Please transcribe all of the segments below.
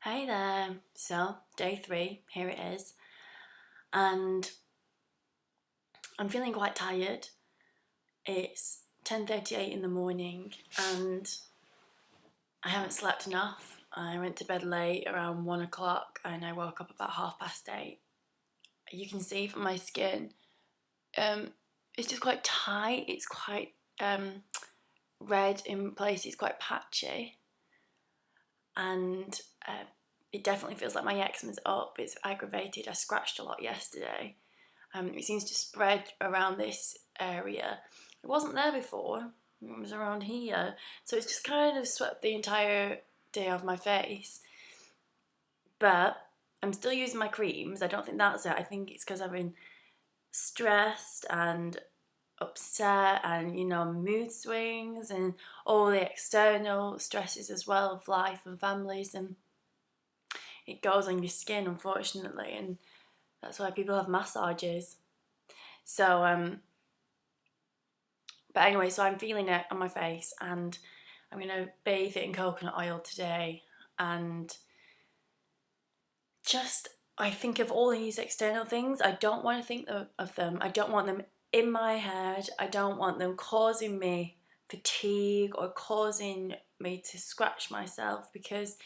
Hey there. So, day 3, here it is. And I'm feeling quite tired. It's 10:38 in the morning and I haven't slept enough. I went to bed late around 1 o'clock and I woke up about 8:30. You can see from my skin, um, it's just quite tight. It's quite red in places, quite patchy. And it definitely feels like my eczema's up. It's aggravated. I scratched a lot yesterday. It seems to spread around this area. It wasn't there before, it was around here. So it's just kind of swept the entire day off my face. But I'm still using my creams. I don't think that's it. I think it's because I've been stressed and upset and, mood swings and all the external stresses as well of life and families. And it goes on your skin, unfortunately. And that's why people have massages. So, but anyway, so I'm feeling it on my face and I'm going to bathe it in coconut oil today. And just, I think of all these external things. I don't want to think of them. I don't want them in my head. I don't want them causing me fatigue or causing me to scratch myself, because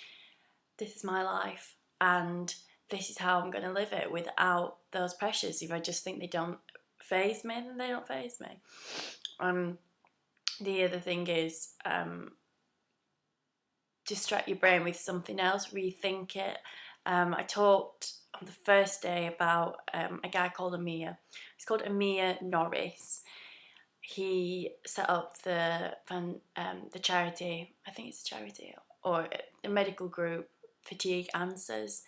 this is my life and this is how I'm going to live it without those pressures. If I just think they don't faze me, then they don't faze me. The other thing is, distract your brain with something else, rethink it. I talked on the first day about a guy called Amir. He's called Amir Norris. He set up the charity, I think it's a charity, or a medical group, Fatigue Answers.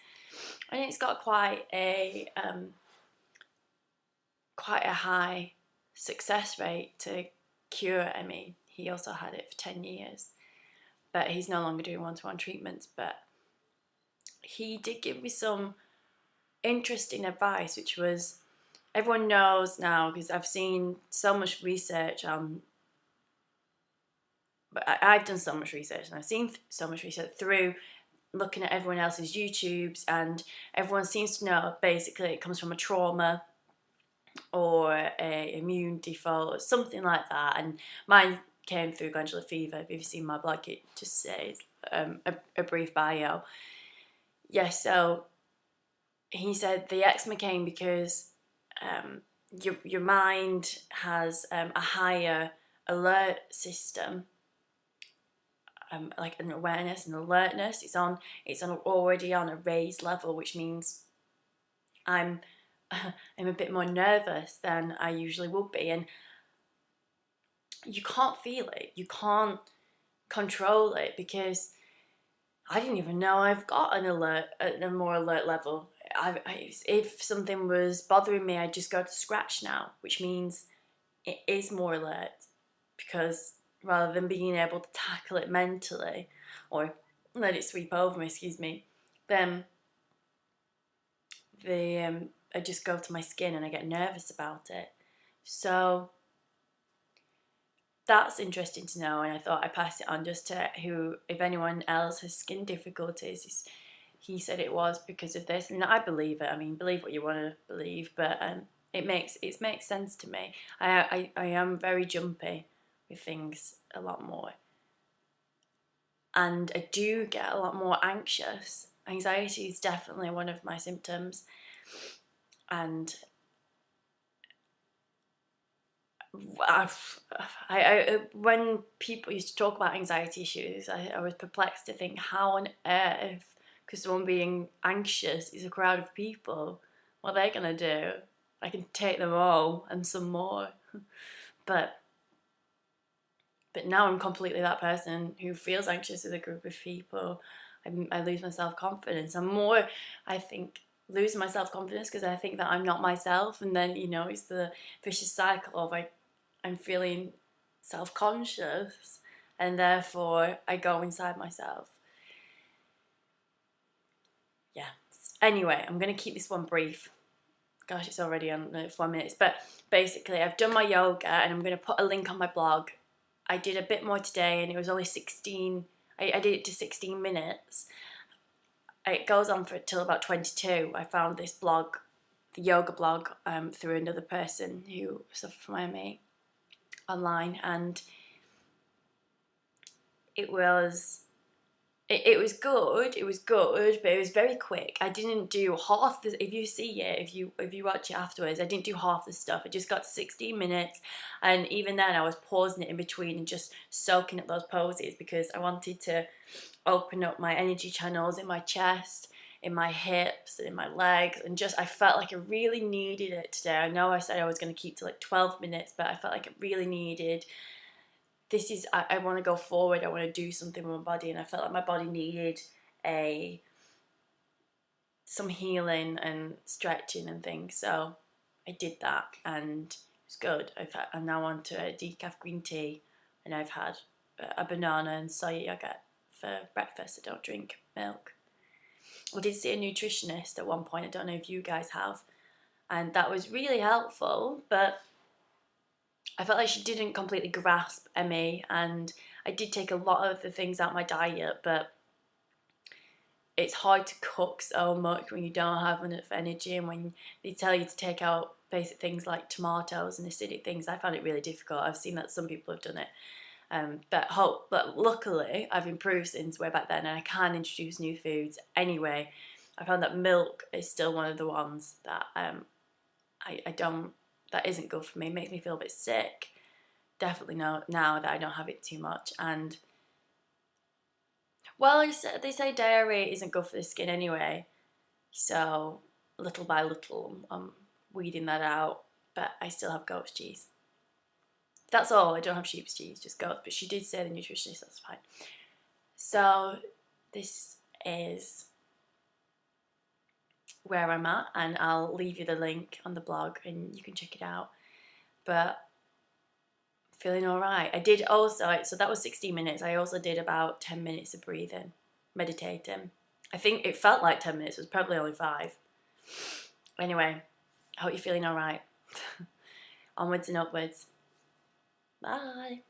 And it's got quite a high success rate to cure ME. He also had it for 10 years, but he's no longer doing one-to-one treatments. But he did give me some interesting advice, which was, everyone knows now, because I've seen so much research on, but I've done so much research and I've seen so much research through looking at everyone else's YouTubes, and everyone seems to know basically it comes from a trauma or a immune default or something like that. And mine came through glandular fever. If you've seen my blog, it just says a brief bio. So he said the eczema came because your mind has a higher alert system, like an awareness and alertness. It's already on a raised level, which means I'm a bit more nervous than I usually would be. And you can't feel it, you can't control it, because I didn't even know I've got a more alert level. If something was bothering me, I'd just go to scratch now, which means it is more alert, because rather than being able to tackle it mentally or let it sweep over me, then I just go to my skin and I get nervous about it. So that's interesting to know, and I thought I'd pass it on just to if anyone else has skin difficulties. He said it was because of this, and I believe it. I mean, believe what you want to believe, but it makes sense to me. I am very jumpy with things a lot more, and I do get a lot more anxious. Anxiety is definitely one of my symptoms, and when people used to talk about anxiety issues, I was perplexed to think, how on earth could someone being anxious is a crowd of people? What are they gonna do? I can take them all and some more. but now I'm completely that person who feels anxious with a group of people. I lose my self-confidence. I'm more, I think, losing my self-confidence because I think that I'm not myself, and then it's the vicious cycle of I'm feeling self-conscious, and therefore I go inside myself. Yeah. Anyway, I'm going to keep this one brief. Gosh, it's already on 4 minutes. But basically, I've done my yoga, and I'm going to put a link on my blog. I did a bit more today, and it was only 16. I did it to 16 minutes. it goes on for till about 22. I found this blog, the yoga blog, through another person who suffered from ME online, and it was it was good. It was good, but it was very quick. I didn't do half the. If you see it, if you watch it afterwards, I didn't do half the stuff. I just got to 16 minutes, and even then, I was pausing it in between and just soaking up those poses because I wanted to open up my energy channels in my chest, in my hips, and in my legs, and just I felt like I really needed it today. I know I said I was going to keep to like 12 minutes, but I felt like it really needed. This is, I want to go forward, I want to do something with my body, and I felt like my body needed some healing and stretching and things, so I did that, and it was good. I'm now on to a decaf green tea, and I've had a banana and soy yogurt for breakfast. I don't drink milk. I did see a nutritionist at one point, I don't know if you guys have, and that was really helpful, but I felt like she didn't completely grasp ME, and I did take a lot of the things out of my diet, but it's hard to cook so much when you don't have enough energy, and when they tell you to take out basic things like tomatoes and acidic things. I found it really difficult. I've seen that some people have done it, but luckily I've improved since way back then, and I can introduce new foods anyway. I found that milk is still one of the ones that I don't, that isn't good for me. It makes me feel a bit sick. Definitely now that I don't have it too much. And well, they say dairy isn't good for the skin anyway, so little by little I'm weeding that out, but I still have goat's cheese. That's all. I don't have sheep's cheese, just goat, but she did say, the nutritionist, that's fine. So this is where I'm at, and I'll leave you the link on the blog and you can check it out. But feeling all right. I did also, so that was 16 minutes. I also did about 10 minutes of breathing, meditating. I think it felt like 10 minutes, it was probably only 5. Anyway, I hope you're feeling all right. Onwards and upwards. Bye.